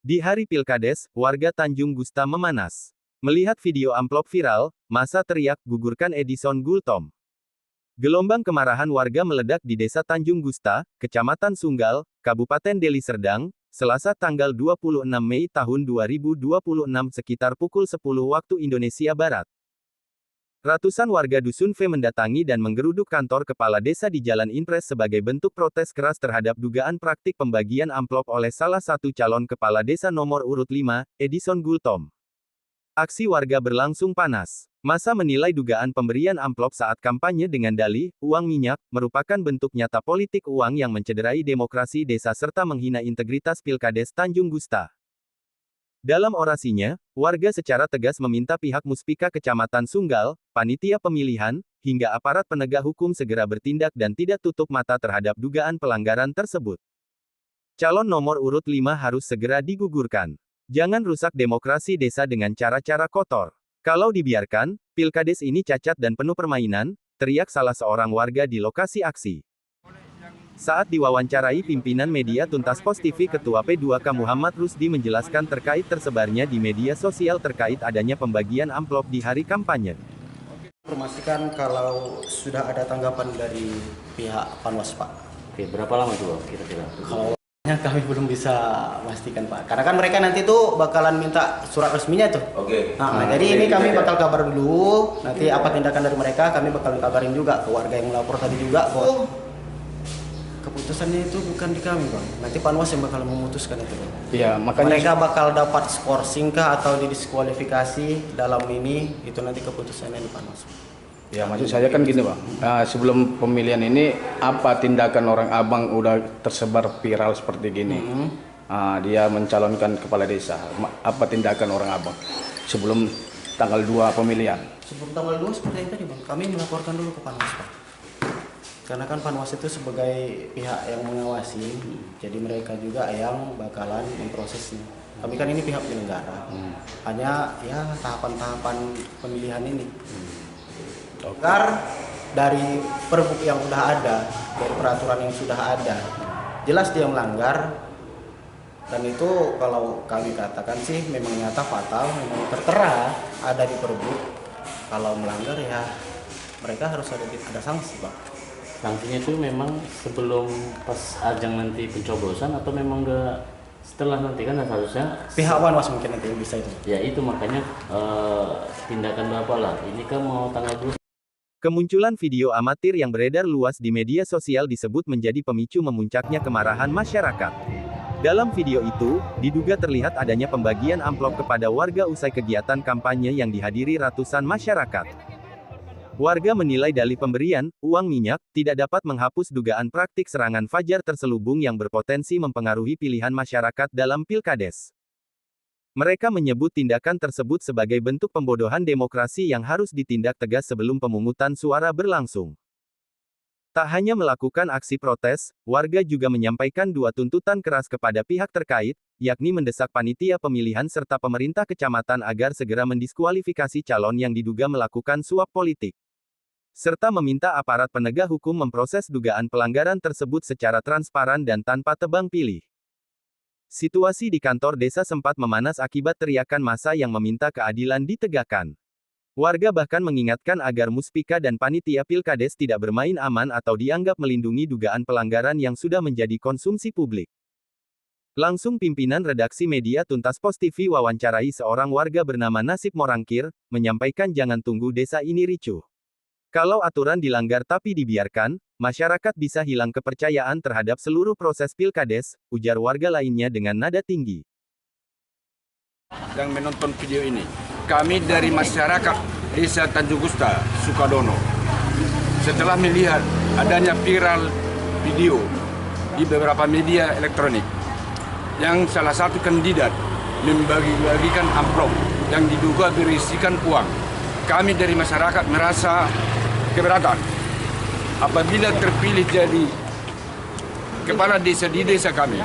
Di hari Pilkades, warga Tanjung Gusta memanas. Melihat video amplop viral, massa teriak gugurkan Edison Gultom. Gelombang kemarahan warga meledak di Desa Tanjung Gusta, Kecamatan Sunggal, Kabupaten Deli Serdang, Selasa tanggal 26 Mei tahun 2026 sekitar pukul 10 waktu Indonesia Barat. Ratusan warga Dusun V mendatangi dan menggeruduk kantor kepala desa di Jalan Impres sebagai bentuk protes keras terhadap dugaan praktik pembagian amplop oleh salah satu calon kepala desa nomor urut 5, Edison Gultom. Aksi warga berlangsung panas. Massa menilai dugaan pemberian amplop saat kampanye dengan dalih uang minyak merupakan bentuk nyata politik uang yang mencederai demokrasi desa serta menghina integritas Pilkades Tanjung Gusta. Dalam orasinya, warga secara tegas meminta pihak Muspika Kecamatan Sunggal, panitia pemilihan, hingga aparat penegak hukum segera bertindak dan tidak tutup mata terhadap dugaan pelanggaran tersebut. Calon nomor urut 5 harus segera digugurkan. Jangan rusak demokrasi desa dengan cara-cara kotor. Kalau dibiarkan, Pilkades ini cacat dan penuh permainan, teriak salah seorang warga di lokasi aksi. Saat diwawancarai pimpinan media Tuntas Pos TV, Ketua P2K Muhammad Rusdi menjelaskan terkait tersebarnya di media sosial terkait adanya pembagian amplop di hari kampanye. Informasikan kalau sudah ada tanggapan dari pihak Panwas, Pak. Oke, berapa lama tuh kira-kira? Kalau kami belum bisa pastikan, Pak. Karena kan mereka nanti tuh bakalan minta surat resminya tuh. Oke. Nah, jadi ini kami bakal kabar dulu. Nanti apa tindakan dari mereka, kami bakal kabarin juga ke warga yang melapor tadi juga. Keputusannya itu bukan di kami, Bang. Nanti Panwas yang bakal memutuskan itu, Bang. Iya, makanya Mereka bakal dapat skorsing kah atau didiskualifikasi dalam ini, itu nanti keputusannya di Panwas. ya maksud saya kan gini, Bang. Sebelum pemilihan ini apa tindakan orang Abang udah tersebar viral seperti gini? Dia mencalonkan kepala desa. Apa tindakan orang Abang sebelum tanggal 2 pemilihan? Sebelum tanggal 2 seperti yang tadi, Bang, kami melaporkan dulu ke Panwas, Pak. Karena kan Panwas itu sebagai pihak yang mengawasi, jadi mereka juga yang bakalan memprosesnya. Kami kan ini pihak penyelenggara, hanya ya tahapan-tahapan pemilihan ini. Agar dari perbuk yang sudah ada, dari peraturan yang sudah ada, jelas dia melanggar. Dan itu kalau kami katakan sih memang nyata fatal, memang tertera ada di perbuk. Kalau melanggar ya mereka harus ada sanksi, Pak. Sanksinya itu memang sebelum pas ajang nanti pencoblosan atau memang enggak setelah nanti kan harusnya Pihak Panwas mungkin nanti yang bisa itu. ya itu makanya tindakan Bapak lah. Ini kan mau tanggal 2. Kemunculan video amatir yang beredar luas di media sosial disebut menjadi pemicu memuncaknya kemarahan masyarakat. Dalam video itu, diduga terlihat adanya pembagian amplop kepada warga usai kegiatan kampanye yang dihadiri ratusan masyarakat. Warga menilai dalih pemberian uang minyak tidak dapat menghapus dugaan praktik serangan fajar terselubung yang berpotensi mempengaruhi pilihan masyarakat dalam Pilkades. Mereka menyebut tindakan tersebut sebagai bentuk pembodohan demokrasi yang harus ditindak tegas sebelum pemungutan suara berlangsung. Tak hanya melakukan aksi protes, warga juga menyampaikan dua tuntutan keras kepada pihak terkait, yakni mendesak panitia pemilihan serta pemerintah kecamatan agar segera mendiskualifikasi calon yang diduga melakukan suap politik, serta meminta aparat penegak hukum memproses dugaan pelanggaran tersebut secara transparan dan tanpa tebang pilih. Situasi di kantor desa sempat memanas akibat teriakan massa yang meminta keadilan ditegakkan. Warga bahkan mengingatkan agar Muspika dan panitia Pilkades tidak bermain aman atau dianggap melindungi dugaan pelanggaran yang sudah menjadi konsumsi publik. Langsung pimpinan redaksi media Tuntas Pos TV wawancarai seorang warga bernama Nasib Morangkir, menyampaikan jangan tunggu desa ini ricuh. Kalau aturan dilanggar tapi dibiarkan, masyarakat bisa hilang kepercayaan terhadap seluruh proses Pilkades, ujar warga lainnya dengan nada tinggi. Yang menonton video ini, kami dari masyarakat Desa Tanjung Gusta, Sukadono, setelah melihat adanya viral video di beberapa media elektronik, yang salah satu kandidat membagi-bagikan amplop yang diduga berisikan uang, kami dari masyarakat merasa keberatan apabila terpilih jadi kepala desa di desa kami,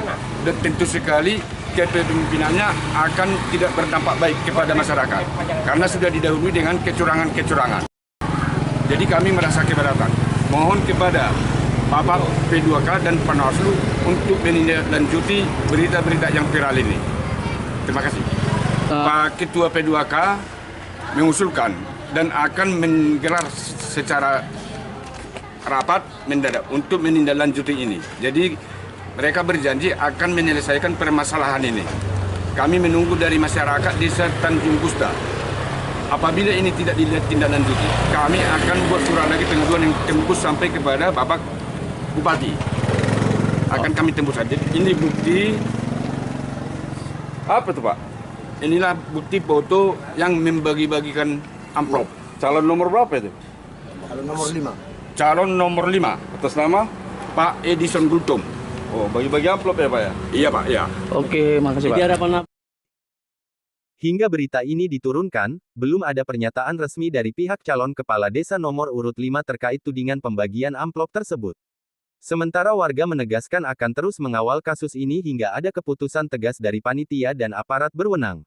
dan tentu sekali kepemimpinannya akan tidak berdampak baik kepada masyarakat karena sudah didahului dengan kecurangan-kecurangan. Jadi kami merasa keberatan. Mohon kepada Bapak P2K dan Panwaslu untuk menindaklanjuti berita-berita yang viral ini. Terima kasih. Pak Ketua P2K mengusulkan dan akan menggelar secara rapat mendadak untuk menindaklanjuti ini. Jadi mereka berjanji akan menyelesaikan permasalahan ini. Kami menunggu dari masyarakat Desa Tanjung Gusta. Apabila ini tidak ditindaklanjuti, kami akan buat surat lagi pengaduan yang tembus sampai kepada Bapak Bupati. Akan kami tembus saja. Ini bukti apa tuh Pak? Inilah bukti foto yang membagi-bagikan amplop. Calon nomor berapa itu? Calon nomor 5 Atas nama? Pak Edison Gultom. Oh, bagi-bagi amplop ya Pak ya? Iya Pak, iya. Oke, makasih Pak. Jadi harapan apa? Hingga berita ini diturunkan, belum ada pernyataan resmi dari pihak calon kepala desa nomor urut 5 terkait tudingan pembagian amplop tersebut. Sementara warga menegaskan akan terus mengawal kasus ini hingga ada keputusan tegas dari panitia dan aparat berwenang.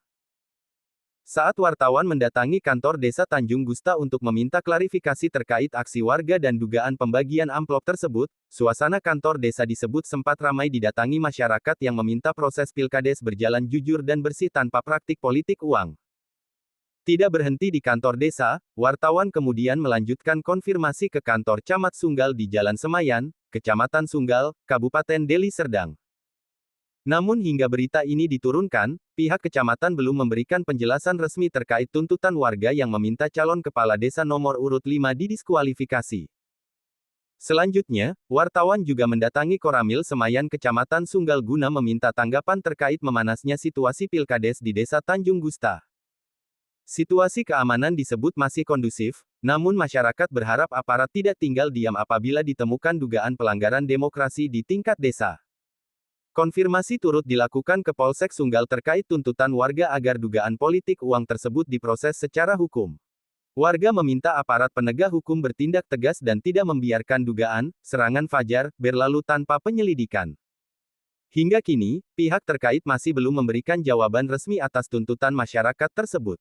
Saat wartawan mendatangi kantor Desa Tanjung Gusta untuk meminta klarifikasi terkait aksi warga dan dugaan pembagian amplop tersebut, suasana kantor desa disebut sempat ramai didatangi masyarakat yang meminta proses pilkades berjalan jujur dan bersih tanpa praktik politik uang. Tidak berhenti di kantor desa, wartawan kemudian melanjutkan konfirmasi ke kantor Camat Sunggal di Jalan Semayan, Kecamatan Sunggal, Kabupaten Deli Serdang. Namun hingga berita ini diturunkan, pihak kecamatan belum memberikan penjelasan resmi terkait tuntutan warga yang meminta calon kepala desa nomor urut 5 didiskualifikasi. Selanjutnya, wartawan juga mendatangi Koramil Semayan Kecamatan Sunggal guna meminta tanggapan terkait memanasnya situasi pilkades di Desa Tanjung Gusta. Situasi keamanan disebut masih kondusif, namun masyarakat berharap aparat tidak tinggal diam apabila ditemukan dugaan pelanggaran demokrasi di tingkat desa. Konfirmasi turut dilakukan ke Polsek Sunggal terkait tuntutan warga agar dugaan politik uang tersebut diproses secara hukum. Warga meminta aparat penegak hukum bertindak tegas dan tidak membiarkan dugaan serangan fajar berlalu tanpa penyelidikan. Hingga kini, pihak terkait masih belum memberikan jawaban resmi atas tuntutan masyarakat tersebut.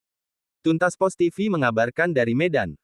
Tuntas Pos TV mengabarkan dari Medan.